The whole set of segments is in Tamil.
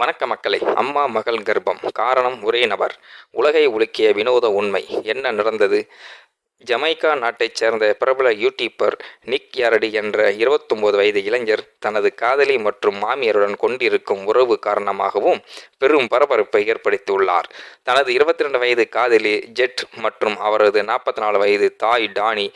வணக்க மக்களே. அம்மா மகள் கர்ப்பம் காரணம் ஒரே நபர். உலகை உலுக்கிய வினோத உண்மை என்ன நடந்தது? ஜமைக்கா நாட்டைச் சேர்ந்த பிரபல யூடியூபர் நிக் யாரடி என்ற 29 வயது இளைஞர் தனது காதலி மற்றும் மாமியாருடன் கொண்டிருக்கும் உறவு காரணமாகவும் பெரும் பரபரப்பை ஏற்படுத்தியுள்ளார். தனது 22 வயது காதலி ஜெட் மற்றும் அவரது 44 வயது தாய் டானி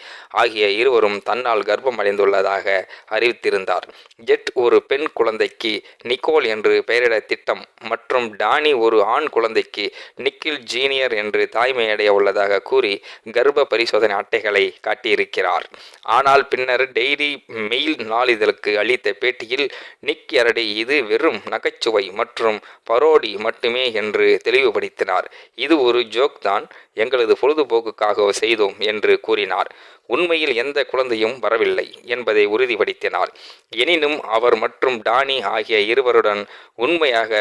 ஆகிய இருவரும் தன்னால் கர்ப்பம் அடைந்துள்ளதாக அறிவித்திருந்தார். ஜெட் ஒரு பெண் குழந்தைக்கு நிக்கோல் என்று பெயரிட திட்டம் மற்றும் டானி ஒரு ஆண் குழந்தைக்கு நிக்கில் ஜூனியர் என்று தாய்மையடைய உள்ளதாக கூறி கர்ப்ப பரிசோதனை அட்டைகளை காட்டியிருக்கிறார். ஆனால் பின்னர் டெய்லி மெயில் நாளிதழுக்கு அளித்த பேட்டியில் நிக் யாரடி இது வெறும் நகைச்சுவை மற்றும் பரோடி மட்டுமே என்று தெளிவுபடுத்தினார். இது ஒரு ஜோக் தான், எங்களது பொழுதுபோக்குக்காக செய்தோம் என்று கூறினார். உண்மையில் எந்த குழந்தையும் வரவில்லை என்பதை உறுதிப்படுத்தினார். எனினும் அவர் மற்றும் டானி ஆகிய இருவருடன் உண்மையாக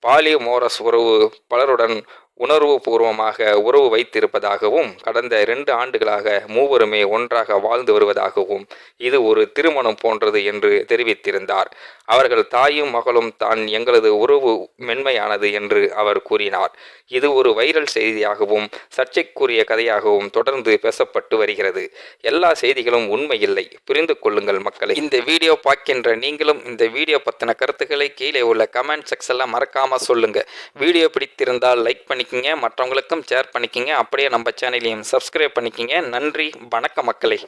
பாலிமோரஸ் உறவு பலருடன் உணர்வுபூர்வமாக உறவு வைத்திருப்பதாகவும் கடந்த 2 ஆண்டுகளாக மூவருமே ஒன்றாக வாழ்ந்து வருவதாகவும் இது ஒரு திருமணம் போன்றது என்று தெரிவித்திருந்தார். அவர்கள் தாயும் மகளும் தான் எங்களது உறவு மென்மையானது என்று அவர் கூறினார். இது ஒரு வைரல் செய்தியாகவும் சர்ச்சைக்குரிய கதையாகவும் தொடர்ந்து பேசப்பட்டு வருகிறது. எல்லா செய்திகளும் உண்மையில்லை, புரிந்து கொள்ளுங்கள் மக்களை. இந்த வீடியோ பார்க்கின்ற நீங்களும் இந்த வீடியோ பற்றின கருத்துக்களை கீழே உள்ள கமெண்ட் செக்ஷன்ல மறக்காம சொல்லுங்க. வீடியோ பிடித்திருந்தால் லைக் பண்ணிக்கங்க, மற்றவங்களுக்கும் ஷேர் பண்ணிக்கங்க. அப்படியே நம்ம சேனலையும் சப்ஸ்கிரைப் பண்ணிக்கங்க. நன்றி, வணக்கம் மக்களே.